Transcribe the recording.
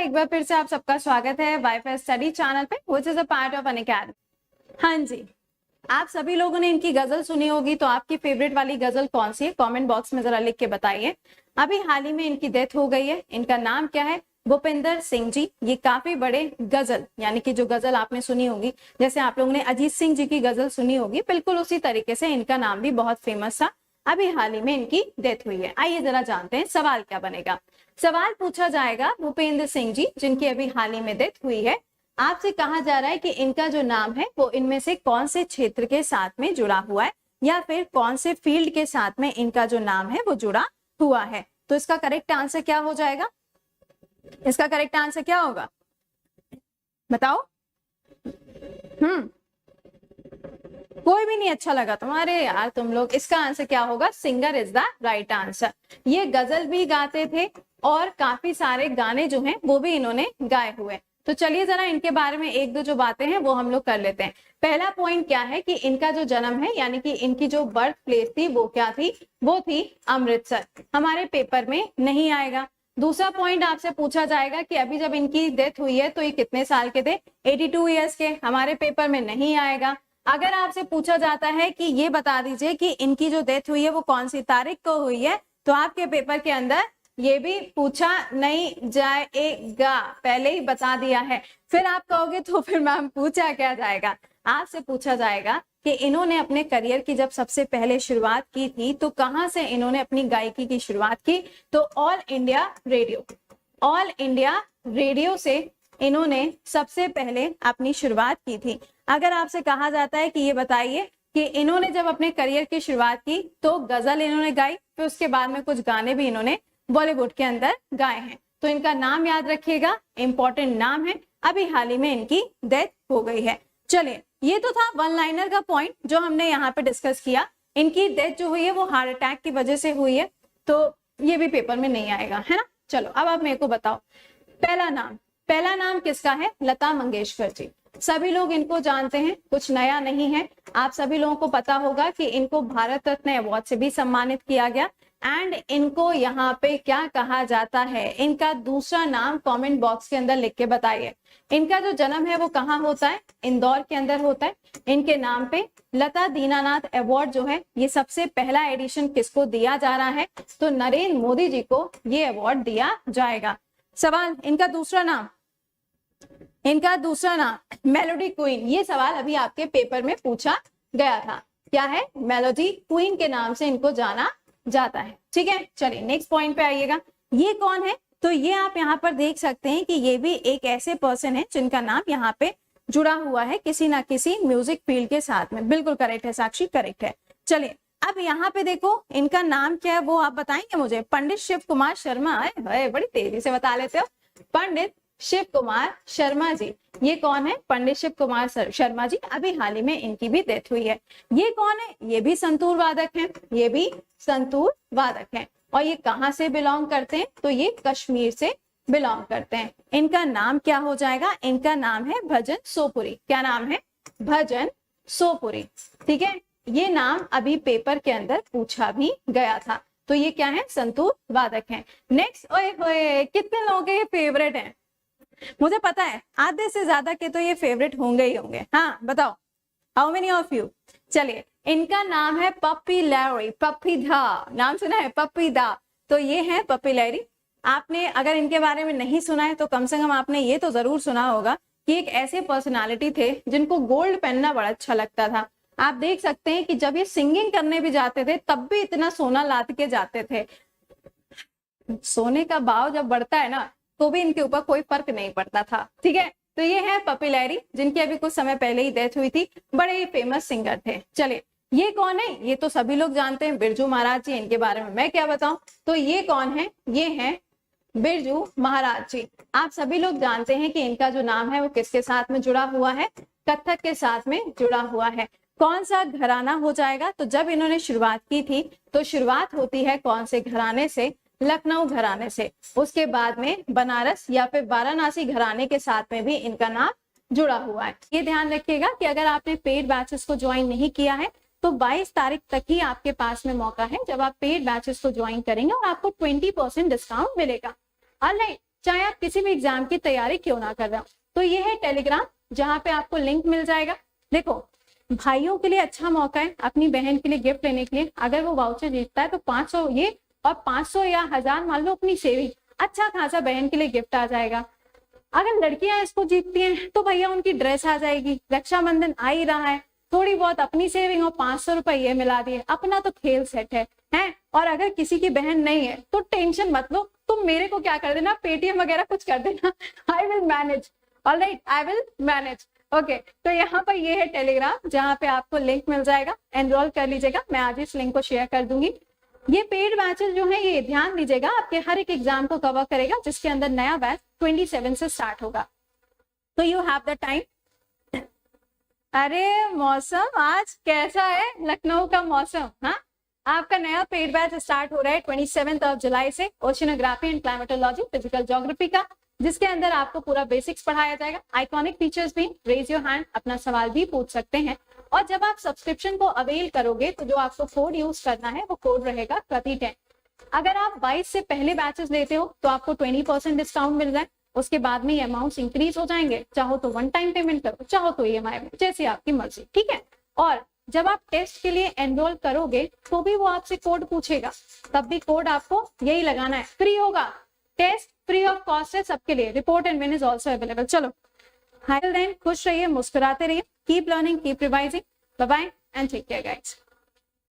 एक बार फिर से आप सबका स्वागत है वाईफाई स्टडी चैनल पे, which is a part of Unacademy. हाँ जी, आप सभी लोगों ने इनकी गजल सुनी होगी, तो आपकी फेवरेट वाली गजल कौन सी है कमेंट बॉक्स में जरा लिख के बताइए। अभी हाल ही में इनकी डेथ हो गई है। इनका नाम क्या है? भूपिंदर सिंह जी। ये काफी बड़े गजल, यानी कि जो गजल आपने सुनी होगी, जैसे आप लोगों ने अजीत सिंह जी की गजल सुनी होगी, बिल्कुल उसी तरीके से इनका नाम भी बहुत फेमस था। अभी हाल ही में इनकी डेथ हुई है। आइए जरा जानते हैं सवाल क्या बनेगा। सवाल पूछा जाएगा भूपेंद्र सिंह जी, जिनकी अभी हाल ही में डेथ हुई है। आपसे कहा जा रहा है कि इनका जो नाम है वो इनमें से कौन से क्षेत्र के साथ में जुड़ा हुआ है, या फिर कौन से फील्ड के साथ में इनका जो नाम है वो जुड़ा हुआ है। तो इसका करेक्ट आंसर क्या हो जाएगा? इसका करेक्ट आंसर क्या होगा बताओ? कोई भी नहीं अच्छा लगा तुम्हारे यार तुम लोग। इसका आंसर क्या होगा? Singer is the right answer. ये गजल भी गाते थे और काफी सारे गाने जो हैं वो भी इन्होंने गाए हुए। तो चलिए जरा इनके बारे में एक दो जो बातें हैं वो हम लोग कर लेते हैं। पहला पॉइंट क्या है कि इनका जो जन्म है, यानी कि इनकी जो बर्थ प्लेस थी वो क्या थी? वो थी अमृतसर। हमारे पेपर में नहीं आएगा। दूसरा पॉइंट आपसे पूछा जाएगा कि अभी जब इनकी डेथ हुई है तो ये कितने साल के थे? 82 ईयर्स के। हमारे पेपर में नहीं आएगा। अगर आपसे पूछा जाता है कि ये बता दीजिए कि इनकी जो डेथ हुई है वो कौन सी तारीख को हुई है, तो आपके पेपर के अंदर ये भी पूछा नहीं जाएगा, पहले ही बता दिया है। फिर आप कहोगे तो फिर मैम पूछा क्या जाएगा? आपसे पूछा जाएगा कि इन्होंने अपने करियर की जब सबसे पहले शुरुआत की थी तो कहां से इन्होंने अपनी गायकी की शुरुआत की? तो ऑल इंडिया रेडियो से इन्होंने सबसे पहले अपनी शुरुआत की थी। अगर आपसे कहा जाता है कि ये बताइए कि इन्होंने जब अपने करियर की शुरुआत की तो गजल इन्होंने गाई, फिर उसके बाद में कुछ गाने भी इन्होंने बॉलीवुड के अंदर गाए हैं। तो इनका नाम याद रखिएगा, इंपॉर्टेंट नाम है। अभी हाल ही में इनकी डेथ हो गई है। चलिए, ये तो था वन लाइनर का पॉइंट जो हमने यहाँ पे डिस्कस किया। इनकी डेथ जो हुई है वो हार्ट अटैक की वजह से हुई है, तो ये भी पेपर में नहीं आएगा, है ना। चलो अब आप मेरे को बताओ, पहला नाम किसका है? लता मंगेशकर जी। सभी लोग इनको जानते हैं, कुछ नया नहीं है। आप सभी लोगों को पता होगा कि इनको भारत रत्न अवार्ड से भी सम्मानित किया गया। एंड इनको यहाँ पे क्या कहा जाता है? इनका दूसरा नाम कमेंट बॉक्स के अंदर लिख के बताइए। इनका जो जन्म है वो कहाँ होता है? इंदौर के अंदर होता है। इनके नाम पे लता दीनानाथ अवार्ड जो है, ये सबसे पहला एडिशन किसको दिया जा रहा है? तो नरेंद्र मोदी जी को ये अवार्ड दिया जाएगा। सवाल, इनका दूसरा नाम मेलोडी क्वीन। ये सवाल अभी आपके पेपर में पूछा गया था। क्या है? मेलोडी क्वीन के नाम से इनको जाना जाता है। ठीक है, चलिए नेक्स्ट पॉइंट पे आइएगा। ये कौन है? तो ये आप यहाँ पर देख सकते हैं कि ये भी एक ऐसे पर्सन है जिनका नाम यहाँ पे जुड़ा हुआ है किसी ना किसी म्यूजिक फील्ड के साथ में। बिल्कुल करेक्ट है साक्षी, करेक्ट है। चलिए अब यहाँ पे देखो, इनका नाम क्या है वो आप बताएंगे मुझे? पंडित शिव कुमार शर्मा। बड़ी तेजी से बता लेते हो। पंडित शिव कुमार शर्मा जी। ये कौन है? पंडित शिव कुमार शर्मा जी। अभी हाल ही में इनकी भी डेथ हुई है। ये कौन है? ये भी संतूर वादक हैं। और ये कहाँ से बिलोंग करते हैं? तो ये कश्मीर से बिलोंग करते हैं। इनका नाम क्या हो जाएगा? इनका नाम है भजन सोपुरी। क्या नाम है? भजन सोपुरी। ठीक है, ये नाम अभी पेपर के अंदर पूछा भी गया था। तो ये क्या है? संतूर वादक हैं। नेक्स्ट, ओए कितने लोगों के ये फेवरेट हैं? मुझे पता है आधे से ज्यादा के तो ये फेवरेट होंगे ही होंगे। हाँ बताओ, हाउ मेनी ऑफ यू? चलिए, इनका नाम है पप्पी लैरी। पप्पी दा नाम सुना है? पप्पी दा। तो ये है पप्पी लैरी। आपने अगर इनके बारे में नहीं सुना है तो कम से कम आपने ये तो जरूर सुना होगा कि एक ऐसे पर्सनालिटी थे जिनको गोल्ड पहनना बड़ा अच्छा लगता था। आप देख सकते हैं कि जब ये सिंगिंग करने भी जाते थे तब भी इतना सोना लाद के जाते थे। सोने का भाव जब बढ़ता है ना तो भी इनके ऊपर कोई फर्क नहीं पड़ता था। ठीक है, तो ये है पप्पी लैरी, जिनकी अभी कुछ समय पहले ही डेथ हुई थी। बड़े ही फेमस सिंगर थे। चलिए, ये कौन है? ये तो सभी लोग जानते हैं, बिरजू महाराज जी। इनके बारे में मैं क्या बताऊं? तो ये कौन है? ये है बिरजू महाराज जी। आप सभी लोग जानते हैं कि इनका जो नाम है वो किसके साथ में जुड़ा हुआ है? कथक के साथ में जुड़ा हुआ है। कौन सा घराना हो जाएगा? तो जब इन्होंने शुरुआत की थी तो शुरुआत होती है कौन से घराने से? लखनऊ घराने से। उसके बाद में बनारस या फिर वाराणसी घराने के साथ में भी इनका नाम जुड़ा हुआ है। ये ध्यान रखिएगा कि अगर आपने पेड बैचेस को ज्वाइन नहीं किया है तो 22 तारीख तक ही आपके पास में मौका है जब आप पेड बैचेस को ज्वाइन करेंगे और आपको 20% डिस्काउंट मिलेगा। ऑलराइट, चाहे आप किसी भी एग्जाम की तैयारी क्यों ना कर रहे हो। तो ये है टेलीग्राम, जहां पे आपको लिंक मिल जाएगा। देखो भाइयों के लिए अच्छा मौका है अपनी बहन के लिए गिफ्ट लेने के लिए। अगर वो वाउचर जीतता है तो 500 ये और 500 या 1000 मान लो अपनी सेविंग, अच्छा खासा बहन के लिए गिफ्ट आ जाएगा। अगर लड़कियां इसको जीतती हैं तो भैया उनकी ड्रेस आ जाएगी, रक्षाबंधन आ ही रहा है, थोड़ी बहुत अपनी सेविंग और 500 रुपए ये मिला दिए, अपना तो खेल सेट है। और अगर किसी की बहन नहीं है तो टेंशन मत लो, तुम मेरे को क्या कर देना, पेटीएम वगैरह कुछ कर देना, I will manage, alright I will manage. Okay, तो यहाँ पर ये है टेलीग्राम, जहाँ पे आपको लिंक मिल जाएगा, एनरोल कर लीजिएगा। मैं आज इस लिंक को शेयर कर दूंगी। ये पेड बैचेस जो है ये ध्यान दीजिएगा आपके हर एक एग्जाम को कवर करेगा, जिसके अंदर नया बैच 27 से स्टार्ट होगा। तो यू हैव द टाइम। अरे मौसम आज कैसा है लखनऊ का मौसम? हाँ, आपका नया पेड बैच स्टार्ट हो रहा है 27 जुलाई से, oceanography and climatology physical geography का, जिसके अंदर आपको पूरा बेसिक्स पढ़ाया जाएगा। आइकॉनिक फीचर्स भी, रेज योर हैंड, अपना सवाल भी पूछ सकते हैं। और जब आप सब्सक्रिप्शन को अवेल करोगे तो जो आपको कोड यूज करना है वो कोड रहेगा प्रति10। अगर आप 22 से पहले बैचेस लेते हो तो आपको 20% डिस्काउंट मिल जाए। उसके बाद में ये अमाउंट इंक्रीज हो जाएंगे, चाहो तो वन टाइम पेमेंट करो, चाहो तो EMI में, जैसी आपकी मर्जी, ठीक है। और जब आप टेस्ट के लिए एनरोल करोगे तो भी वो आपसे कोड पूछेगा, तब भी कोड आपको यही लगाना है, फ्री होगा, टेस्ट फ्री ऑफ कॉस्ट है सबके लिए, report and win is also available. चलो हाई देन, खुश रहिए, मुस्कुराते रहिए, keep learning, keep revising, bye bye and take care guys.